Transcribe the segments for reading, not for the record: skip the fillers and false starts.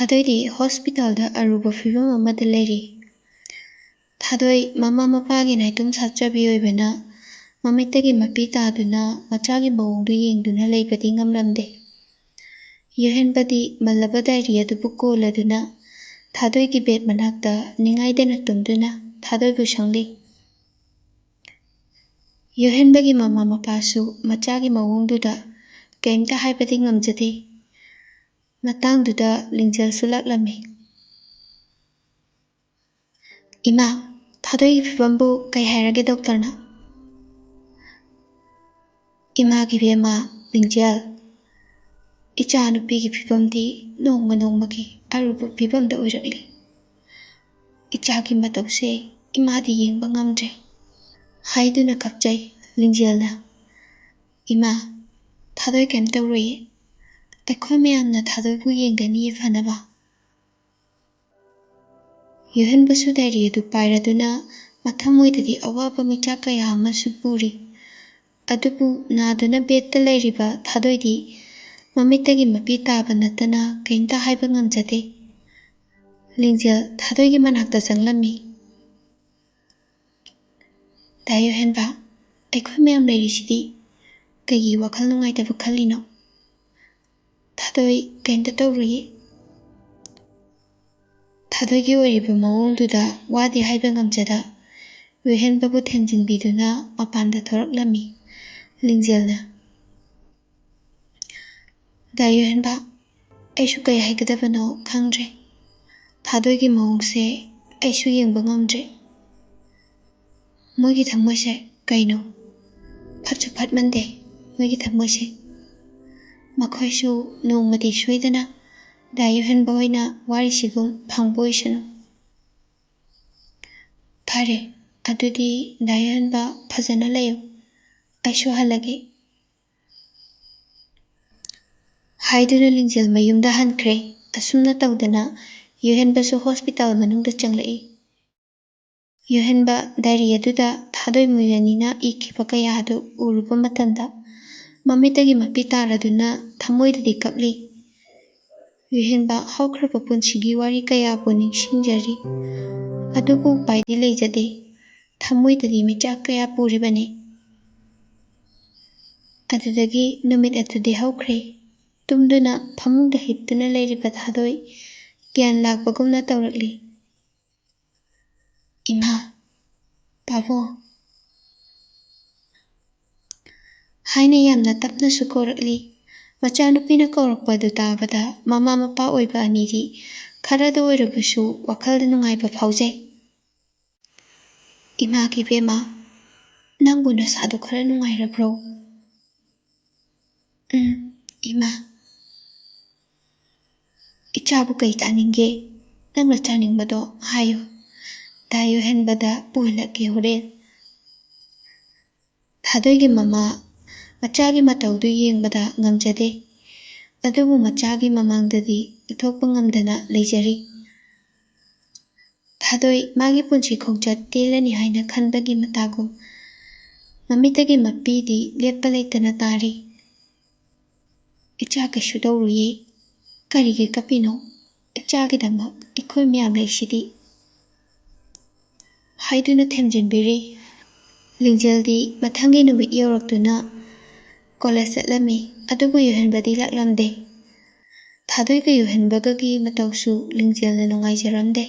ꯊꯥꯗꯣꯏꯗꯤ ꯍꯣꯁꯄꯤꯇꯥꯜꯗ ꯑꯔꯨꯕ ꯐꯤꯚꯝ ꯑꯃꯗ ꯂꯩꯔꯤ꯫ ꯊꯥꯗꯣꯏ ꯃꯃꯥ ꯃꯄꯥꯒꯤ ꯅꯥꯏꯇꯣꯝ ꯁꯥꯠꯆꯕꯤ ꯑꯣꯏꯕꯅ ꯃꯃꯤꯠꯇꯒꯤ ꯃꯄꯤ ꯇꯥꯗꯨꯅ ꯃꯆꯥꯒꯤ ꯃꯑꯣꯡꯗꯨ ꯌꯦꯡꯗꯨꯅ ꯂꯩꯕꯗꯤ ꯉꯝꯂꯝꯗꯦ꯫ ꯌꯣꯍꯦꯟꯕꯗꯤ ꯃꯜꯂꯕ ꯗꯥꯏꯔꯤ ꯑꯗꯨꯕꯨ ꯀꯣꯜꯂꯗꯨꯅ ꯊꯥꯗꯣꯏꯒꯤ ꯕꯦꯗ ꯃꯅꯥꯛꯇ ꯅꯤꯡꯉꯥꯏꯗꯅ ꯇꯨꯝꯗꯨꯅ ꯊꯥꯗꯣꯏꯕꯨ ꯁꯪꯂꯤ꯫ ꯌꯣꯍꯦꯟꯕꯒꯤ ꯃꯃꯥ ꯃꯄꯥꯁꯨ ꯃꯆꯥꯒꯤ ꯃꯑꯣꯡꯗꯨꯗ ꯀꯩꯝꯇ ꯍꯥꯏꯕꯗꯤ ꯉꯝꯖꯗꯦ꯫ ꯃꯇꯥꯡꯗꯨꯗ ꯂꯤꯡꯖꯦꯜꯁꯨ ꯂꯥꯛꯂꯝꯃꯤ꯫ ꯏꯃꯥ, ꯊꯥꯗꯣꯏꯒꯤ ꯐꯤꯚꯝꯕꯨ ꯀꯩ ꯍꯥꯏꯔꯒꯦ ꯗꯣꯛꯇꯔꯅ? ꯏꯃꯥꯒꯤ ꯕꯦꯝꯃ ꯂꯤꯡꯖꯦꯜ, ꯏꯆꯥ ꯅꯨꯄꯤꯒꯤ ꯐꯤꯚꯝꯗꯤ ꯅꯣꯡꯃ ꯅꯣꯡꯃꯒꯤ ꯑꯔꯨꯕ ꯐꯤꯚꯝꯗ ꯑꯣꯏꯔꯛꯂꯤ꯫ ꯏꯆꯥꯒꯤ ꯃꯇꯧꯁꯦ ꯏꯃꯥꯗꯤ ꯌꯦꯡꯕ ꯉꯝꯗ꯭ꯔꯦ ꯍꯥꯏꯗꯨꯅ ꯀꯞꯆꯩ ꯂꯤꯡꯖꯦꯜꯅ꯫ ꯏꯃꯥ, ꯊꯥꯗꯣꯏ ꯀꯩꯝ ꯇꯧꯔꯣꯏꯌꯦ, ꯑꯩꯈꯣꯏ ꯃꯌꯥꯝꯅ ꯊꯥꯗꯣꯏꯕꯨ ꯌꯦꯡꯒꯅꯤꯌꯦ ꯐꯅꯕ꯫ ꯌꯣꯍꯦꯟꯕꯁꯨ ꯗꯥꯏꯔꯤ ꯑꯗꯨ ꯄꯥꯏꯔꯗꯨꯅ ꯃꯊꯃꯣꯏꯗꯗꯤ ꯑꯋꯥꯕ ꯃꯤꯆꯥꯛ ꯀꯌꯥ ꯑꯃꯁꯨ ꯄꯨꯔꯤ꯫ ꯑꯗꯨꯕꯨ ꯅꯥꯗꯨꯅ ꯕꯦꯗꯇ ꯂꯩꯔꯤꯕ ꯊꯥꯗꯣꯏꯗꯤ ꯃꯃꯤꯠꯇꯒꯤ ꯃꯄꯤ ꯇꯥꯕ ꯅꯠꯇꯅ ꯀꯩꯝꯇ ꯍꯥꯏꯕ ꯉꯝꯖꯗꯦ꯫ ꯂꯤꯡꯖꯦꯜ ꯊꯥꯗꯣꯏꯒꯤ ꯃꯅꯥꯛꯇ ꯆꯪꯂꯝꯃꯤ꯫ ꯗꯥ ꯌꯣꯍꯦꯟꯕ, ꯑꯩꯈꯣꯏ ꯃꯌꯥꯝ ꯂꯩꯔꯤꯁꯤꯗꯤ ꯀꯩꯒꯤ ꯋꯥꯈꯜ ꯅꯨꯡꯉꯥꯏꯇꯕ ꯈꯜꯂꯤꯅꯣ? ꯊꯥꯗꯣꯏ ꯀꯩꯝꯇ ꯇꯧꯔꯣꯏꯌꯦ꯫ ꯊꯥꯗꯣꯏꯒꯤ ꯑꯣꯏꯔꯤꯕ ꯃꯑꯣꯡꯗꯨꯗ ꯋꯥꯗꯤ ꯍꯥꯏꯕ ꯉꯝꯖꯗ ꯌꯣꯍꯦꯟꯕꯕꯨ ꯊꯦꯝꯖꯤꯟꯕꯤꯗꯨꯅ ꯃꯄꯥꯟꯗ ꯊꯣꯔꯛꯂꯝꯃꯤ ꯂꯤꯡꯖꯦꯜꯅ꯫ ꯗꯥ ꯌꯣꯍꯦꯟꯕ, ꯑꯩꯁꯨ ꯀꯩ ꯍꯥꯏꯒꯗꯕꯅꯣ ꯈꯪꯗ꯭ꯔꯦ꯫ ꯊꯥꯗꯣꯏꯒꯤ ꯃꯑꯣꯡꯁꯦ ꯑꯩꯁꯨ ꯌꯦꯡꯕ ꯉꯝꯗ꯭ꯔꯦ꯫ ꯃꯣꯏꯒꯤ ꯊꯃꯣꯏꯁꯦ ꯀꯩꯅꯣ? ꯐꯠꯁꯨ ꯐꯠꯃꯟꯗꯦ ꯃꯣꯏꯒꯤ ꯊꯃꯣꯏꯁꯦ꯫ ꯃꯈꯣꯏꯁꯨ ꯅꯣꯡꯃꯗꯤ ꯁꯣꯏꯗꯅ ꯗꯥ ꯌꯣꯍꯦꯟꯕ ꯍꯣꯏꯅ ꯋꯥꯔꯤꯁꯤꯒꯨꯝ ꯐꯪꯕ ꯑꯣꯏꯁꯅꯨ꯫ ꯐꯔꯦ, ꯑꯗꯨꯗꯤ ꯗꯥ ꯌꯣꯍꯦꯟꯕ ꯐꯖꯅ ꯂꯩꯌꯨ, ꯑꯩꯁꯨ ꯍꯜꯂꯒꯦ ꯍꯥꯏꯗꯨꯅ ꯂꯤꯡꯖꯦꯜ ꯃꯌꯨꯝꯗ ꯍꯟꯈ꯭ꯔꯦ꯫ ꯑꯁꯨꯝꯅ ꯇꯧꯗꯅ ꯌꯣꯍꯦꯟꯕꯁꯨ ꯍꯣꯁꯄꯤꯇꯥꯜ ꯃꯅꯨꯡꯗ ꯆꯪꯂꯛꯏ꯫ ꯌꯣꯍꯦꯟꯕ ꯗꯥꯏꯔꯤ ꯑꯗꯨꯗ ꯊꯥꯗꯣꯏ ꯃꯣꯏ ꯑꯅꯤꯅ ꯏꯈꯤꯕ ꯀꯌꯥ ꯑꯗꯨ ꯎꯔꯨꯕ ꯃꯇꯝꯗ ꯃꯃꯤꯠꯇꯒꯤ ꯃꯄꯤ ꯇꯥꯔꯗꯨꯅ ꯊꯃꯣꯏꯗꯗꯤ ꯀꯞꯂꯤ꯫ ꯌꯣꯍꯦꯟꯕ ꯍꯧꯈ꯭ꯔꯕ ꯄꯨꯟꯁꯤꯒꯤ ꯋꯥꯔꯤ ꯀꯌꯥꯕꯨ ꯅꯤꯡꯁꯤꯡꯖꯔꯤ꯫ ꯑꯗꯨꯕꯨ ꯎꯄꯥꯏꯗꯤ ꯂꯩꯖꯗꯦ, ꯊꯃꯣꯏꯗꯗꯤ ꯃꯤꯆꯥꯛ ꯀꯌꯥ ꯄꯨꯔꯤꯕꯅꯤ꯫ ꯑꯗꯨꯗꯒꯤ ꯅꯨꯃꯤꯠ ꯑꯗꯨꯗꯤ ꯍꯧꯈ꯭ꯔꯦ꯫ ꯇꯨꯝꯗꯨꯅ ꯐꯃꯨꯡꯗ ꯍꯤꯞꯇꯨꯅ ꯂꯩꯔꯤꯕ ꯊꯥꯗꯣꯏ ꯒ꯭ꯌꯥꯟ ꯂꯥꯛꯄꯒꯨꯝꯅ ꯇꯧꯔꯛꯂꯤ꯫ ꯏꯃꯥ, ꯄꯥꯕꯨꯡ ꯍꯥꯏꯅ ꯌꯥꯝꯅ ꯇꯞꯅꯁꯨ ꯀꯧꯔꯛꯂꯤ꯫ ꯃꯆꯥꯅꯨꯄꯤꯅ ꯀꯧꯔꯛꯄ ꯑꯗꯨ ꯇꯥꯕꯗ ꯃꯃꯥ ꯃꯄꯥ ꯑꯣꯏꯕ ꯑꯅꯤꯗꯤ ꯈꯔꯗ ꯑꯣꯏꯔꯕꯁꯨ ꯋꯥꯈꯜꯗ ꯅꯨꯡꯉꯥꯏꯕ ꯐꯥꯎꯖꯩ꯫ ꯏꯃꯥꯒꯤ ꯕꯦꯝꯃ, ꯅꯪꯕꯨ ꯅꯁꯥꯗꯨ ꯈꯔ ꯅꯨꯡꯉꯥꯏꯔꯕ꯭ꯔꯣ? ꯏꯃꯥ, ꯏꯆꯥꯕꯨ ꯀꯩ ꯆꯥꯅꯤꯡꯒꯦ? ꯅꯪꯅ ꯆꯥꯅꯤꯡꯕꯗꯣ ꯍꯥꯏꯌꯨ, ꯗꯥ ꯌꯣꯍꯦꯟꯕꯗ ꯄꯨꯍꯜꯂꯛꯀꯦ ꯍꯣꯔꯦꯟ꯫ ꯊꯥꯗꯣꯏꯒꯤ ꯃꯃꯥ ꯃꯆꯥꯒꯤ ꯃꯇꯧꯗꯨ ꯌꯦꯡꯕꯗ ꯉꯝꯖꯗꯦ, ꯑꯗꯨꯕꯨ ꯃꯆꯥꯒꯤ ꯃꯃꯥꯡꯗꯗꯤ ꯎꯠꯊꯣꯛꯄ ꯉꯝꯗꯅ ꯂꯩꯖꯔꯤ꯫ ꯊꯥꯗꯣꯏ ꯃꯥꯒꯤ ꯄꯨꯟꯁꯤ ꯈꯣꯡꯆꯠ ꯇꯦꯜꯂꯅꯤ ꯍꯥꯏꯅ ꯈꯟꯕꯒꯤ ꯃꯇꯥꯒꯨꯝ ꯃꯃꯤꯠꯇꯒꯤ ꯃꯄꯤꯗꯤ ꯂꯦꯞꯄ ꯂꯩꯇꯅ ꯇꯥꯔꯤ꯫ ꯏꯆꯥ ꯀꯩꯁꯨ ꯇꯧꯔꯣꯏꯌꯦ, ꯀꯔꯤꯒꯤ ꯀꯞꯄꯤꯅꯣ? ꯏꯆꯥꯒꯤꯗꯃꯛ ꯑꯩꯈꯣꯏ ꯃꯌꯥꯝ ꯂꯩꯁꯤꯗꯤ ꯍꯥꯏꯗꯨꯅ ꯊꯦꯝꯖꯤꯟꯕꯤꯔꯤ꯫ ꯂꯤꯡꯖꯦꯜꯗꯤ ꯃꯊꯪꯒꯤ ꯅꯨꯃꯤꯠ ꯌꯧꯔꯛꯇꯨꯅ ꯀꯣꯂꯦꯖ ꯆꯠꯂꯝꯃꯤ, ꯑꯗꯨꯕꯨ ꯌꯣꯍꯦꯟꯕꯗꯤ ꯂꯥꯛꯂꯝꯗꯦ꯫ ꯊꯥꯗꯣꯏꯒ ꯌꯣꯍꯦꯟꯕꯒꯒꯤ ꯃꯇꯧꯁꯨ ꯂꯤꯡꯖꯦꯜꯅ ꯅꯨꯡꯉꯥꯏꯖꯔꯝꯗꯦ꯫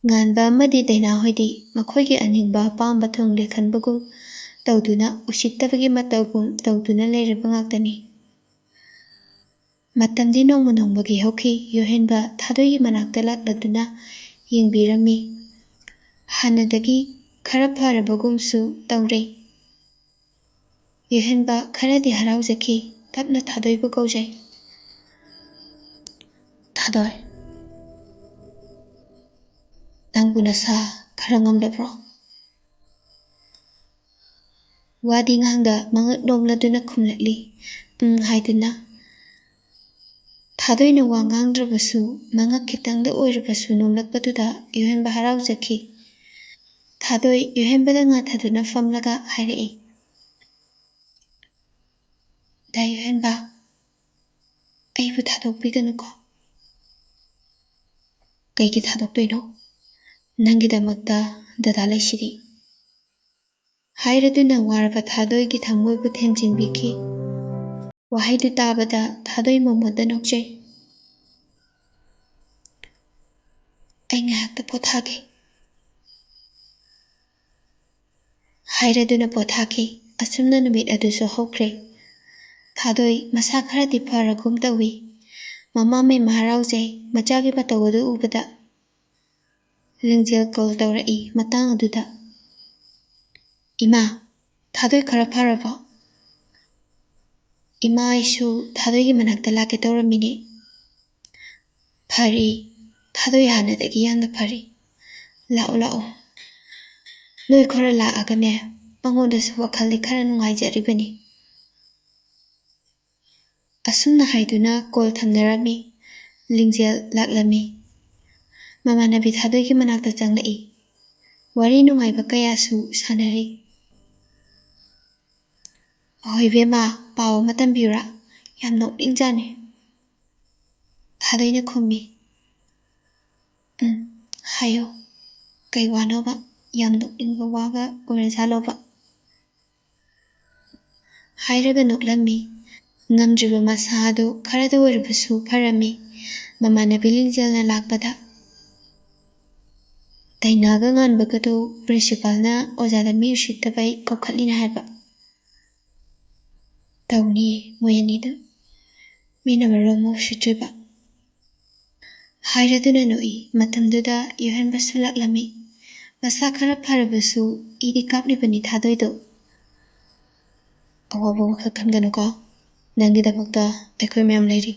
ꯉꯥꯟꯕ ꯑꯃꯗꯤ ꯗꯥꯏꯅꯥ ꯍꯣꯏꯗꯤ ꯃꯈꯣꯏꯒꯤ ꯑꯅꯤꯡꯕ ꯑꯄꯥꯝꯕ ꯊꯨꯡꯂꯦ ꯈꯟꯕꯒꯨꯝ ꯇꯧꯗꯨꯅ ꯎꯁꯤꯠꯇꯕꯒꯤ ꯃꯇꯧꯒꯨꯝ ꯇꯧꯗꯨꯅ ꯂꯩꯔꯕ ꯉꯥꯛꯇꯅꯤ꯫ ꯃꯇꯝꯗꯤ ꯅꯣꯡꯃ ꯅꯣꯡꯃꯒꯤ ꯍꯧꯈꯤ꯫ ꯌꯣꯍꯦꯟꯕ ꯊꯥꯗꯣꯏꯒꯤ ꯃꯅꯥꯛꯇ ꯂꯥꯛꯂꯗꯨꯅ ꯌꯦꯡꯕꯤꯔꯝꯃꯤ꯫ ꯍꯥꯟꯅꯗꯒꯤ ꯈꯔ ꯐꯔꯕꯒꯨꯝꯁꯨ ꯇꯧꯔꯦ꯫ ꯌꯣꯍꯦꯟꯕ ꯈꯔꯗꯤ ꯍꯔꯥꯎꯖꯈꯤ꯫ ꯇꯞꯅ ꯊꯥꯗꯣꯏꯕꯨ ꯀꯧꯖꯩ꯫ ꯊꯥꯗꯣꯏ, ꯅꯪꯕꯨ ꯅꯁꯥ ꯈꯔ ꯉꯝꯗꯕ꯭ꯔꯣ? ꯋꯥꯗꯤ ꯉꯥꯡꯗ ꯃꯉꯛ ꯅꯣꯝꯂꯗꯨꯅ ꯈꯨꯝꯂꯛꯂꯤ ꯍꯥꯏꯗꯨꯅ꯫ ꯊꯥꯗꯣꯏꯅ ꯋꯥ ꯉꯥꯡꯗ꯭ꯔꯕꯁꯨ ꯃꯉꯛ ꯈꯤꯇꯪꯗ ꯑꯣꯏꯔꯕꯁꯨ ꯅꯣꯝꯂꯛꯄꯗꯨꯗ ꯌꯣꯍꯦꯟꯕ ꯍꯔꯥꯎꯖꯈꯤ꯫ ꯊꯥꯗꯣꯏ ꯌꯣꯍꯦꯟꯕꯗ ꯉꯥꯊꯗꯨꯅ ꯐꯝꯂꯒ ꯍꯥꯏꯔꯛꯏ꯫ ꯗꯥ ꯌꯣꯍꯦꯟꯕ, ꯑꯩꯕꯨ ꯊꯥꯗꯣꯛꯄꯤꯒꯅꯨꯀꯣ꯫ ꯀꯩꯒꯤ ꯊꯥꯗꯣꯛꯇꯣꯏꯅꯣ? ꯅꯪꯒꯤꯗꯃꯛꯇ ꯗꯗꯥ ꯂꯩꯁꯤꯗꯤ꯫ ꯍꯥꯏꯔꯗꯨꯅ ꯋꯥꯔꯕ ꯊꯥꯗꯣꯏꯒꯤ ꯊꯃꯣꯏꯕꯨ ꯊꯦꯝꯖꯤꯟꯕꯤꯈꯤ꯫ ꯋꯥꯍꯩꯗꯨ ꯇꯥꯕꯗ ꯊꯥꯗꯣꯏ ꯃꯣꯃꯣꯟꯗ ꯅꯣꯛꯆꯩ꯫ ꯑꯩ ꯉꯥꯏꯍꯥꯛꯇ ꯄꯣꯊꯥꯒꯦ ꯍꯥꯏꯔꯗꯨꯅ ꯄꯣꯊꯥꯈꯤ꯫ ꯑꯁꯨꯝꯅ ꯅꯨꯃꯤꯠ ꯑꯗꯨꯁꯨ ꯍꯧꯈ꯭ꯔꯦ꯫ ꯊꯥꯗꯣꯏ ꯃꯁꯥ ꯈꯔꯗꯤ ꯐꯔꯒꯨꯝ ꯇꯧꯏ꯫ ꯃꯃꯥ ꯃꯦꯝꯃ ꯍꯔꯥꯎꯖꯩ ꯃꯆꯥꯒꯤ ꯃꯇꯧ ꯑꯗꯨ ꯎꯕꯗ꯫ ꯂꯤꯡꯖꯦꯜ ꯀꯣꯜ ꯇꯧꯔꯛꯏ ꯃꯇꯥꯡ ꯑꯗꯨꯗ꯫ ꯏꯃꯥ, ꯊꯥꯗꯣꯏ ꯈꯔ ꯐꯔꯕꯣ? ꯏꯃꯥ ꯑꯩꯁꯨ ꯊꯥꯗꯣꯏꯒꯤ ꯃꯅꯥꯛꯇ ꯂꯥꯛꯀꯦ ꯇꯧꯔꯝꯃꯤꯅꯦ꯫ ꯐꯔꯤ, ꯊꯥꯗꯣꯏ ꯍꯥꯟꯅꯗꯒꯤ ꯌꯥꯝꯅ ꯐꯔꯤ꯫ ꯂꯥꯛꯑꯣ ꯂꯥꯛꯑꯣ꯫ ꯅꯣꯏ ꯈꯔ ꯂꯥꯛꯑꯒꯅꯦ ꯃꯉꯣꯟꯗꯁꯨ ꯋꯥꯈꯜꯗꯤ ꯈꯔ ꯅꯨꯡꯉꯥꯏꯖꯔꯤꯕꯅꯤ꯫ ꯑꯁꯨꯝꯅ ꯍꯥꯏꯗꯨꯅ ꯀꯣꯜ ꯊꯝꯅꯔꯝꯃꯤ꯫ ꯂꯤꯡꯖꯦꯜ ꯂꯥꯛꯂꯝꯃꯤ꯫ ꯃꯃꯥꯟꯅꯕꯤ ꯊꯥꯗꯣꯏꯒꯤ ꯃꯅꯥꯛꯇ ꯆꯪꯂꯛꯏ꯫ ꯋꯥꯔꯤ ꯅꯨꯡꯉꯥꯏꯕ ꯀꯌꯥꯁꯨ ꯁꯥꯟꯅꯔꯤ꯫ "ꯑꯍꯣꯏ ꯏꯕꯦꯝꯃ, ꯄꯥꯎ ꯑꯃ ꯇꯝꯕꯤꯌꯨꯔꯥ? ꯌꯥꯝ ꯅꯣꯛꯅꯤꯡꯖꯥꯅꯤ"꯫ ꯊꯥꯗꯣꯏꯅ ꯈꯨꯝꯃꯤ꯫ ꯍꯥꯏꯌꯣ, ꯀꯩ ꯋꯥꯅꯣꯕ? ꯌꯥꯝ ꯅꯣꯛꯅꯤꯡꯕ ꯋꯥꯒ ꯑꯣꯏꯔꯖꯥꯠꯂꯣꯕ? ꯍꯥꯏꯔꯒ ꯅꯣꯛꯂꯝꯃꯤ꯫ ꯉꯝꯗ꯭ꯔꯤꯕ ꯃꯁꯥ ꯑꯗꯨ ꯈꯔꯗ ꯑꯣꯏꯔꯕꯁꯨ ꯐꯔꯝꯃꯤ ꯃꯃꯥꯟꯅꯕꯤ ꯂꯤꯡꯖꯦꯜꯅ ꯂꯥꯛꯄꯗ꯫ ꯗꯥꯏꯅꯥꯒ ꯉꯥꯟꯕꯒꯗꯨ ꯄ꯭ꯔꯤꯟꯁꯤꯄꯥꯜꯅ ꯑꯣꯖꯥꯗ ꯃꯤ ꯎꯁꯤꯠꯇꯕꯩ ꯀꯧꯈꯠꯂꯤꯅ ꯍꯥꯏꯕ꯫ ꯇꯧꯅꯤꯌꯦ ꯃꯣꯏ ꯑꯅꯤꯗꯨ, ꯃꯤꯅ ꯃꯔꯣꯜ ꯑꯃ ꯎꯁꯤꯠꯇ꯭ꯔꯤꯕ꯫ ꯍꯥꯏꯔꯗꯨꯅ ꯅꯣꯛꯏ꯫ ꯃꯇꯝꯗꯨꯗ ꯌꯣꯍꯟꯕꯁꯨ ꯂꯥꯛꯂꯝꯃꯤ꯫ ꯃꯁꯥ ꯈꯔ ꯐꯔꯕꯁꯨ ꯏꯗꯤ ꯀꯥꯞꯂꯤꯕꯅꯤ ꯊꯥꯗꯣꯏꯗꯣ꯫ ꯑꯋꯥꯕ ꯋꯥꯈꯜ ꯈꯟꯒꯅꯨꯀꯣ, ꯅꯪꯒꯤꯗꯃꯛꯇ ꯑꯩꯈꯣꯏ ꯃꯌꯥꯝ ꯂꯩꯔꯤ꯫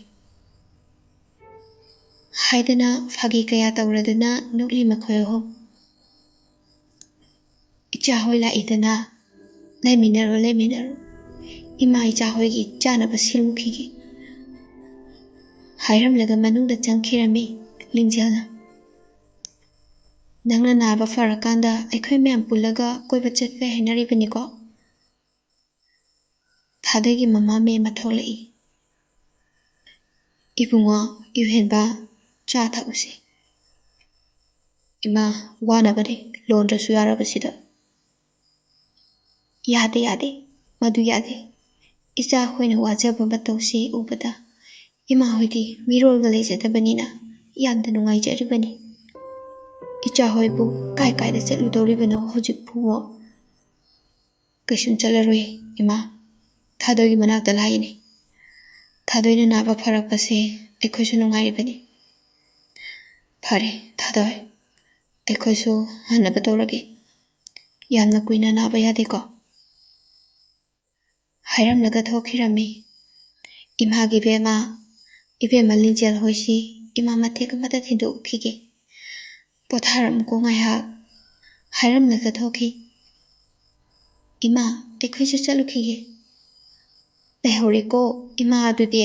ꯍꯥꯏꯗꯅ ꯐꯥꯒꯤ ꯀꯌꯥ ꯇꯧꯔꯗꯨꯅ ꯅꯣꯛꯂꯤ ꯃꯈꯣꯏ ꯑꯍꯨꯝ꯫ ꯏꯆꯥ ꯍꯣꯏ ꯂꯥꯛꯏꯗꯅ, ꯂꯩꯃꯤꯟꯅꯔꯣ ꯂꯩꯃꯤꯟꯅꯔꯣ, ꯏꯃꯥ ꯏꯆꯥ ꯍꯣꯏꯒꯤ ꯆꯥꯅꯕ ꯁꯤꯜꯂꯨꯈꯤꯒꯦ ꯍꯥꯏꯔꯝꯂꯒ ꯃꯅꯨꯡꯗ ꯆꯪꯈꯤꯔꯝꯃꯤ ꯂꯤꯡꯖꯦꯜꯅ꯫ ꯅꯪꯅ ꯅꯥꯕ ꯐꯔꯀꯥꯟꯗ ꯑꯩꯈꯣꯏ ꯃꯌꯥꯝ ꯄꯨꯜꯂꯒ ꯀꯣꯏꯕ ꯆꯠꯄꯩ ꯍꯥꯏꯅꯔꯤꯕꯅꯤꯀꯣ꯫ ꯊꯥꯗꯣꯏꯒꯤ ꯃꯃꯥ ꯃꯦꯝꯃ ꯊꯣꯛꯂꯛꯏ꯫ ꯏꯕꯨꯡꯉꯣ, ꯏꯍꯦꯟꯕ, ꯆꯥ ꯊꯛꯎꯁꯤ꯫ ꯏꯃꯥ, ꯋꯥꯅꯕꯅꯤ, ꯂꯣꯟꯗ꯭ꯔꯁꯨ ꯌꯥꯔꯕꯁꯤꯗ꯫ ꯌꯥꯗꯦ ꯌꯥꯗꯦ, ꯃꯗꯨ ꯌꯥꯗꯦ꯫ ꯏꯆꯥ ꯍꯣꯏꯅ ꯋꯥꯖꯕ ꯃꯇꯧꯁꯤ ꯎꯕꯗ ꯏꯃꯥ ꯍꯣꯏꯗꯤ ꯃꯤꯔꯣꯜꯒ ꯂꯩꯖꯗꯕꯅꯤꯅ ꯌꯥꯝꯅ ꯅꯨꯡꯉꯥꯏꯖꯔꯤꯕꯅꯤ꯫ ꯏꯆꯥ ꯍꯣꯏꯕꯨ ꯀꯥꯏ ꯀꯥꯏꯗ ꯆꯠꯂꯨꯗꯧꯔꯤꯕꯅꯣ ꯍꯧꯖꯤꯛꯄꯨ? ꯀꯩꯁꯨꯝ ꯆꯠꯂꯔꯣꯏ ꯏꯃꯥ, ꯊꯥꯗꯣꯏꯒꯤ ꯃꯅꯥꯛꯇ ꯂꯥꯛꯏꯅꯤ꯫ ꯊꯥꯗꯣꯏꯅ ꯅꯥꯕ ꯐꯔꯛꯄꯁꯦ ꯑꯩꯈꯣꯏꯁꯨ ꯅꯨꯡꯉꯥꯏꯔꯤꯕꯅꯤ꯫ ꯐꯔꯦ ꯊꯥꯗꯣꯏ, ꯑꯩꯈꯣꯏꯁꯨ ꯍꯟꯅꯕ ꯇꯧꯔꯒꯦ꯫ ꯌꯥꯝꯅ ꯀꯨꯏꯅ ꯅꯥꯕ ꯌꯥꯗꯦꯀꯣ꯫ ꯍꯥꯏꯔꯝꯂꯒ ꯊꯣꯛꯈꯤꯔꯝꯃꯤ꯫ ꯏꯃꯥꯒꯤ ꯏꯕꯦꯝꯃ ꯂꯤꯡꯖꯦꯜ ꯍꯣꯏꯁꯤ ꯏꯃꯥ ꯃꯇꯦꯛ ꯑꯃꯗ ꯊꯤꯟꯗꯣꯛꯈꯤꯒꯦ, ꯄꯣꯊꯥꯔꯝꯃꯨꯀꯣ ꯉꯥꯏꯍꯥꯛ ꯍꯥꯏꯔꯝꯂꯒ ꯊꯣꯛꯈꯤ꯫ ꯏꯃꯥ, ꯑꯩꯈꯣꯏꯁꯨ ꯆꯠꯂꯨꯈꯤꯒꯦ꯫ ꯂꯩꯍꯧꯔꯦꯀꯣ ꯏꯃꯥ ꯑꯗꯨꯗꯤ꯫